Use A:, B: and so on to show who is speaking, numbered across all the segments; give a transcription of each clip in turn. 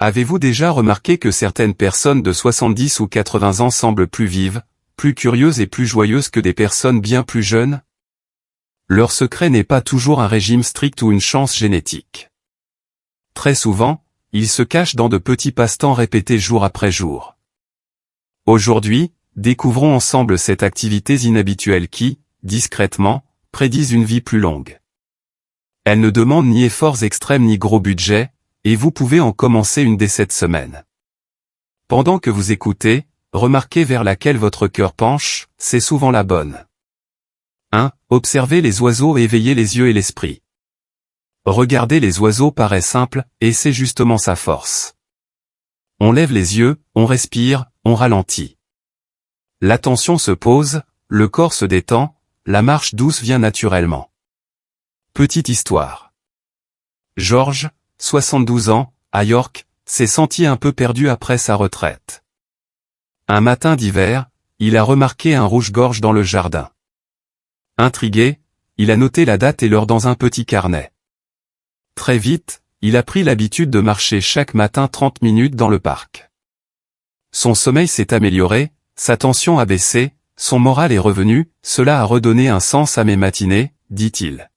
A: Avez-vous déjà remarqué que certaines personnes de 70 ou 80 ans semblent plus vives, plus curieuses et plus joyeuses que des personnes bien plus jeunes? Leur secret n'est pas toujours un régime strict ou une chance génétique. Très souvent, il se cache dans de petits passe-temps répétés jour après jour. Aujourd'hui, découvrons ensemble cette activité inhabituelle qui, discrètement, prédisent une vie plus longue. Elle ne demande ni efforts extrêmes ni gros budget, et vous pouvez en commencer une dès cette semaine. Pendant que vous écoutez, remarquez vers laquelle votre cœur penche, c'est souvent la bonne. 1. Observez les oiseaux et éveillez les yeux et l'esprit. Regarder les oiseaux paraît simple, et c'est justement sa force. On lève les yeux, on respire, on ralentit. L'attention se pose, le corps se détend, la marche douce vient naturellement. Petite histoire. George, 72 ans, à York, s'est senti un peu perdu après sa retraite. Un matin d'hiver, il a remarqué un rouge-gorge dans le jardin. Intrigué, il a noté la date et l'heure dans un petit carnet. Très vite, il a pris l'habitude de marcher chaque matin 30 minutes dans le parc. Son sommeil s'est amélioré, sa tension a baissé, son moral est revenu, cela a redonné un sens à mes matinées, dit-il.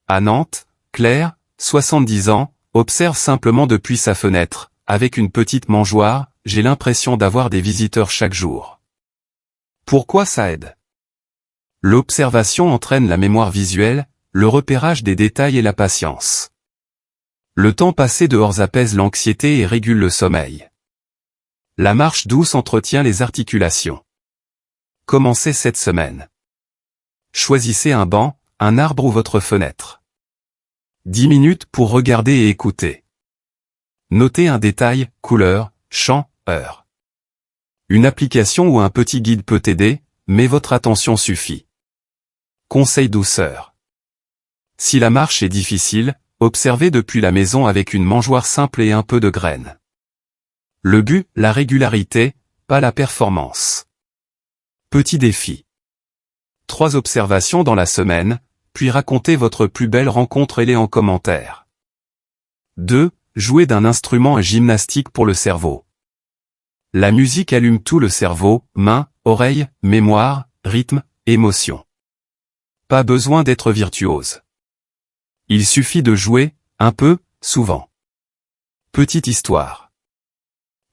A: À Nantes, Claire, 70 ans, observe simplement depuis sa fenêtre, avec une petite mangeoire, j'ai l'impression d'avoir des visiteurs chaque jour. Pourquoi ça aide? L'observation entraîne la mémoire visuelle, le repérage des détails et la patience. Le temps passé dehors apaise l'anxiété et régule le sommeil. La marche douce entretient les articulations. Commencez cette semaine. Choisissez un banc, un arbre ou votre fenêtre. 10 minutes pour regarder et écouter. Notez un détail, couleur, chant, heure. Une application ou un petit guide peut aider, mais votre attention suffit. Conseil douceur. Si la marche est difficile, observez depuis la maison avec une mangeoire simple et un peu de graines. Le but, la régularité, pas la performance. Petit défi. 3 observations dans la semaine, puis racontez votre plus belle rencontre et les en commentaire. 2. Jouer d'un instrument gymnastique pour le cerveau. La musique allume tout le cerveau, mains, oreilles, mémoire, rythme, émotion. Pas besoin d'être virtuose. Il suffit de jouer, un peu, souvent. Petite histoire.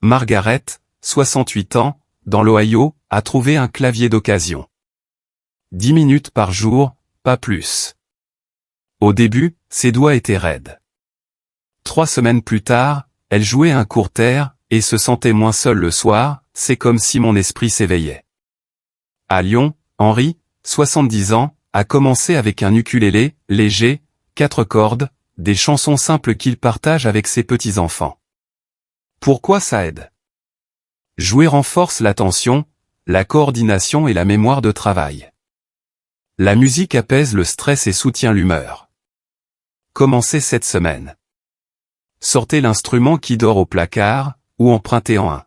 A: Margaret, 68 ans, dans l'Ohio, a trouvé un clavier d'occasion. 10 minutes par jour, pas plus. Au début, ses doigts étaient raides. 3 semaines plus tard, elle jouait un court air, et se sentait moins seule le soir, c'est comme si mon esprit s'éveillait. À Lyon, Henri, 70 ans, a commencé avec un ukulélé, léger, 4 cordes, des chansons simples qu'il partage avec ses petits-enfants. Pourquoi ça aide? Jouer renforce l'attention, la coordination et la mémoire de travail. La musique apaise le stress et soutient l'humeur. Commencez cette semaine. Sortez l'instrument qui dort au placard, ou empruntez-en un.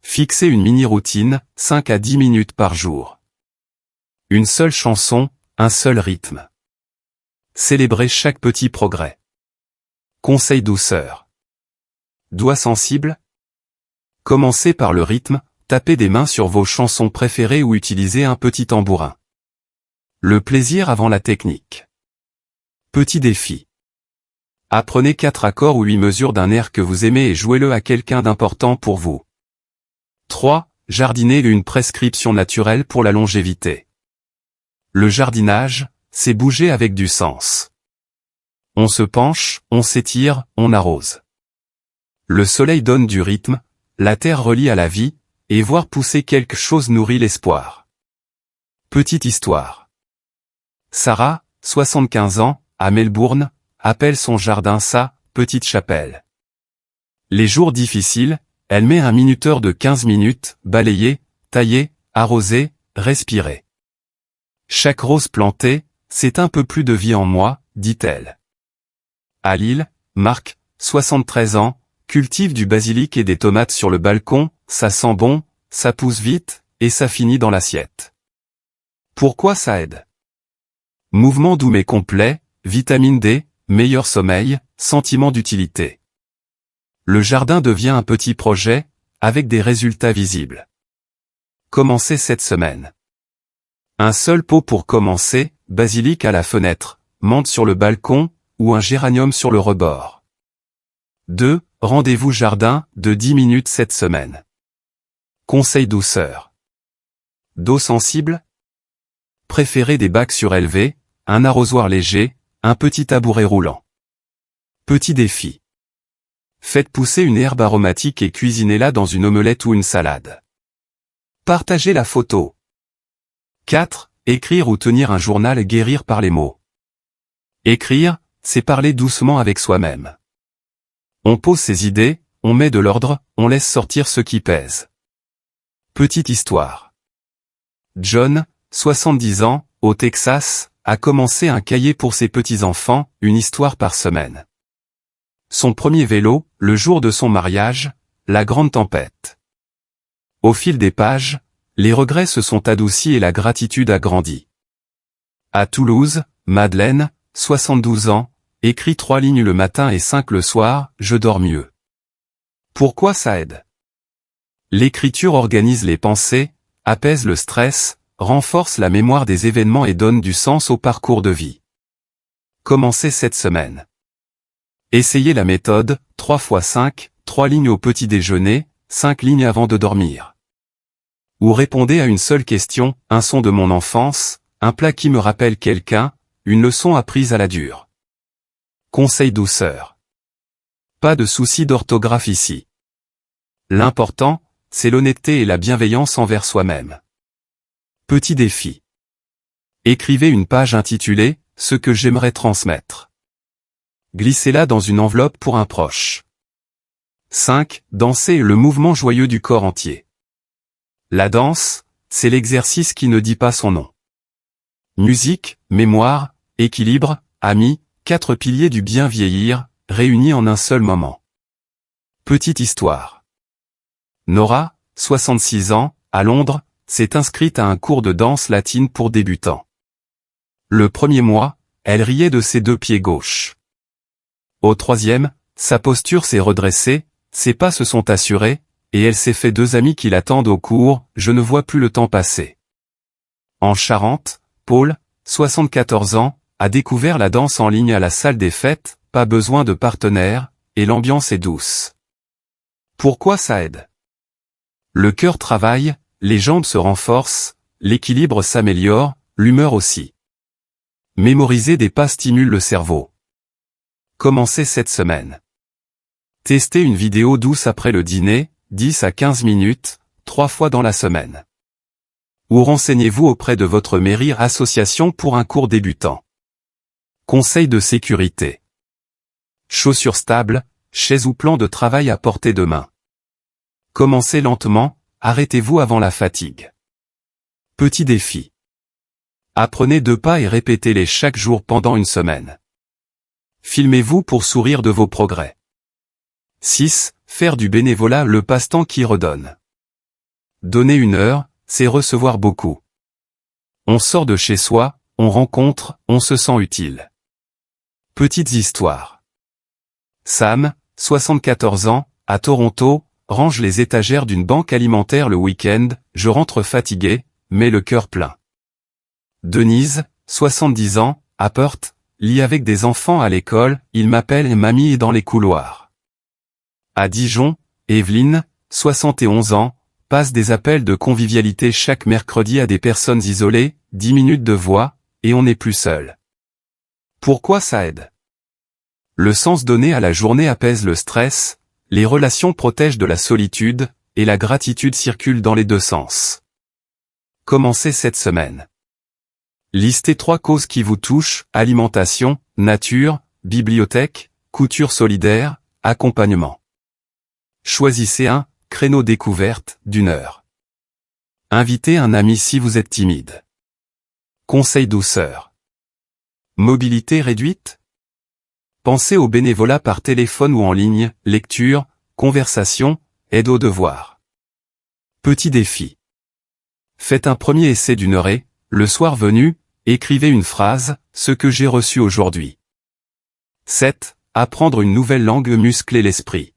A: Fixez une mini-routine, 5 à 10 minutes par jour. Une seule chanson, un seul rythme. Célébrez chaque petit progrès. Conseil douceur. Doigts sensibles? Commencez par le rythme, tapez des mains sur vos chansons préférées ou utilisez un petit tambourin. Le plaisir avant la technique. Petit défi. Apprenez 4 accords ou 8 mesures d'un air que vous aimez et jouez-le à quelqu'un d'important pour vous. 3. Jardiner, une prescription naturelle pour la longévité. Le jardinage, c'est bouger avec du sens. On se penche, on s'étire, on arrose. Le soleil donne du rythme, la terre relie à la vie, et voir pousser quelque chose nourrit l'espoir. Petite histoire. Sarah, 75 ans, à Melbourne, appelle son jardin sa petite chapelle. Les jours difficiles, elle met un minuteur de 15 minutes, balayer, tailler, arroser, respirer. Chaque rose plantée, c'est un peu plus de vie en moi, dit-elle. À Lille, Marc, 73 ans, cultive du basilic et des tomates sur le balcon, ça sent bon, ça pousse vite, et ça finit dans l'assiette. Pourquoi ça aide? Mouvement doux mais complet, vitamine D, meilleur sommeil, sentiment d'utilité. Le jardin devient un petit projet, avec des résultats visibles. Commencez cette semaine. Un seul pot pour commencer, basilic à la fenêtre, menthe sur le balcon, ou un géranium sur le rebord. 2. Rendez-vous jardin, de 10 minutes cette semaine. Conseil douceur. Dos sensible? Préférez des bacs surélevés, un arrosoir léger, un petit tabouret roulant. Petit défi. Faites pousser une herbe aromatique et cuisinez-la dans une omelette ou une salade. Partagez la photo. 4. Écrire ou tenir un journal et guérir par les mots. Écrire, c'est parler doucement avec soi-même. On pose ses idées, on met de l'ordre, on laisse sortir ce qui pèse. Petite histoire. John, 70 ans, au Texas, a commencé un cahier pour ses petits-enfants, une histoire par semaine. Son premier vélo, le jour de son mariage, la grande tempête. Au fil des pages, les regrets se sont adoucis et la gratitude a grandi. À Toulouse, Madeleine, 72 ans, écrit 3 lignes le matin et 5 le soir, je dors mieux. Pourquoi ça aide? L'écriture organise les pensées, apaise le stress, renforce la mémoire des événements et donne du sens au parcours de vie. Commencez cette semaine. Essayez la méthode, 3 x 5, 3 lignes au petit déjeuner, 5 lignes avant de dormir. Ou répondez à une seule question, un son de mon enfance, un plat qui me rappelle quelqu'un, une leçon apprise à la dure. Conseil douceur. Pas de soucis d'orthographe ici. L'important, c'est l'honnêteté et la bienveillance envers soi-même. Petit défi. Écrivez une page intitulée « Ce que j'aimerais transmettre ». Glissez-la dans une enveloppe pour un proche. 5. Dansez le mouvement joyeux du corps entier. La danse, c'est l'exercice qui ne dit pas son nom. Musique, mémoire, équilibre, amis, 4 piliers du bien vieillir, réunis en un seul moment. Petite histoire. Nora, 66 ans, à Londres, s'est inscrite à un cours de danse latine pour débutants. Le premier mois, elle riait de ses 2 pieds gauches. Au 3e, sa posture s'est redressée, ses pas se sont assurés, et elle s'est fait 2 amis qui l'attendent au cours, je ne vois plus le temps passer. En Charente, Paul, 74 ans, a découvert la danse en ligne à la salle des fêtes, pas besoin de partenaire, et l'ambiance est douce. Pourquoi ça aide? Le cœur travaille, les jambes se renforcent, l'équilibre s'améliore, l'humeur aussi. Mémoriser des pas stimule le cerveau. Commencez cette semaine. Testez une vidéo douce après le dîner, 10 à 15 minutes, 3 fois dans la semaine. Ou renseignez-vous auprès de votre mairie association pour un cours débutant. Conseil de sécurité. Chaussures stables, chaise ou plan de travail à portée de main. Commencez lentement, arrêtez-vous avant la fatigue. Petit défi. Apprenez 2 pas et répétez-les chaque jour pendant une semaine. Filmez-vous pour sourire de vos progrès. 6. Faire du bénévolat le passe-temps qui redonne. Donner 1 heure, c'est recevoir beaucoup. On sort de chez soi, on rencontre, on se sent utile. Petites histoires. Sam, 74 ans, à Toronto, range les étagères d'une banque alimentaire le week-end, je rentre fatigué, mais le cœur plein. Denise, 70 ans, à Perth, lit avec des enfants à l'école, il m'appelle et mamie est dans les couloirs. À Dijon, Evelyne, 71 ans, passe des appels de convivialité chaque mercredi à des personnes isolées, 10 minutes de voix, et on n'est plus seul. Pourquoi ça aide? Le sens donné à la journée apaise le stress, les relations protègent de la solitude, et la gratitude circule dans les 2 sens. Commencez cette semaine. Listez 3 causes qui vous touchent, alimentation, nature, bibliothèque, couture solidaire, accompagnement. Choisissez un créneau découverte d'1 heure. Invitez un ami si vous êtes timide. Conseil douceur. Mobilité réduite? Pensez au bénévolat par téléphone ou en ligne, lecture, conversation, aide aux devoirs. Petit défi. Faites un premier essai d'1 heure et, le soir venu, écrivez une phrase, ce que j'ai reçu aujourd'hui. 7. Apprendre une nouvelle langue muscler l'esprit.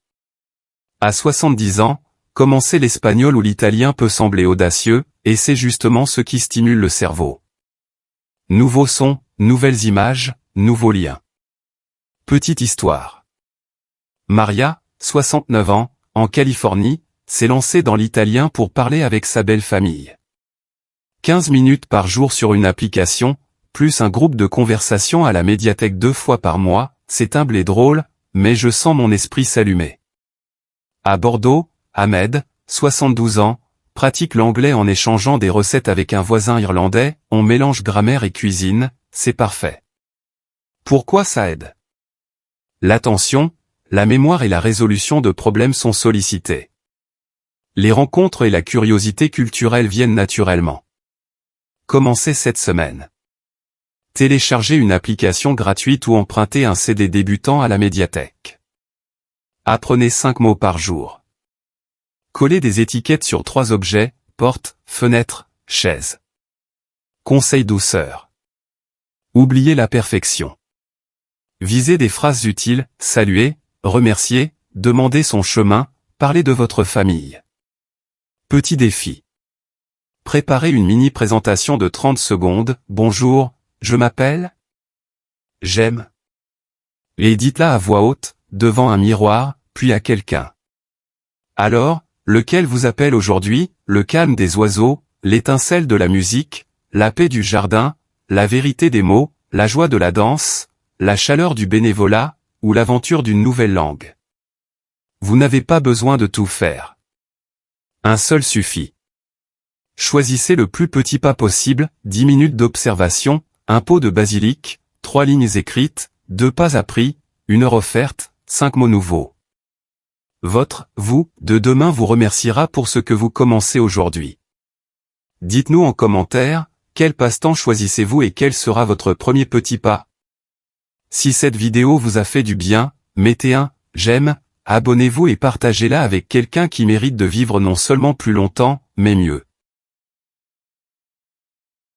A: À 70 ans, commencer l'espagnol ou l'italien peut sembler audacieux, et c'est justement ce qui stimule le cerveau. Nouveaux sons, nouvelles images, nouveaux liens. Petite histoire. Maria, 69 ans, en Californie, s'est lancée dans l'italien pour parler avec sa belle famille. 15 minutes par jour sur une application, plus un groupe de conversation à la médiathèque 2 fois par mois, c'est humble et drôle, mais je sens mon esprit s'allumer. À Bordeaux, Ahmed, 72 ans, pratique l'anglais en échangeant des recettes avec un voisin irlandais, on mélange grammaire et cuisine, c'est parfait. Pourquoi ça aide? L'attention, la mémoire et la résolution de problèmes sont sollicités. Les rencontres et la curiosité culturelle viennent naturellement. Commencez cette semaine. Téléchargez une application gratuite ou empruntez un CD débutant à la médiathèque. Apprenez 5 mots par jour. Collez des étiquettes sur 3 objets, porte, fenêtre, chaise. Conseil douceur. Oubliez la perfection. Visez des phrases utiles, saluer, remercier, demander son chemin, parler de votre famille. Petit défi. Préparez une mini-présentation de 30 secondes, bonjour, je m'appelle. J'aime. Et dites-la à voix haute, devant un miroir, puis à quelqu'un. Alors, lequel vous appelle aujourd'hui, le calme des oiseaux, l'étincelle de la musique, la paix du jardin, la vérité des mots, la joie de la danse, la chaleur du bénévolat, ou l'aventure d'une nouvelle langue. Vous n'avez pas besoin de tout faire. Un seul suffit. Choisissez le plus petit pas possible, 10 minutes d'observation, un pot de basilic, 3 lignes écrites, 2 pas appris, 1 heure offerte, 5 mots nouveaux. Votre, vous, de demain vous remerciera pour ce que vous commencez aujourd'hui. Dites-nous en commentaire, quel passe-temps choisissez-vous et quel sera votre premier petit pas? Si cette vidéo vous a fait du bien, mettez un j'aime, abonnez-vous et partagez-la avec quelqu'un qui mérite de vivre non seulement plus longtemps, mais mieux.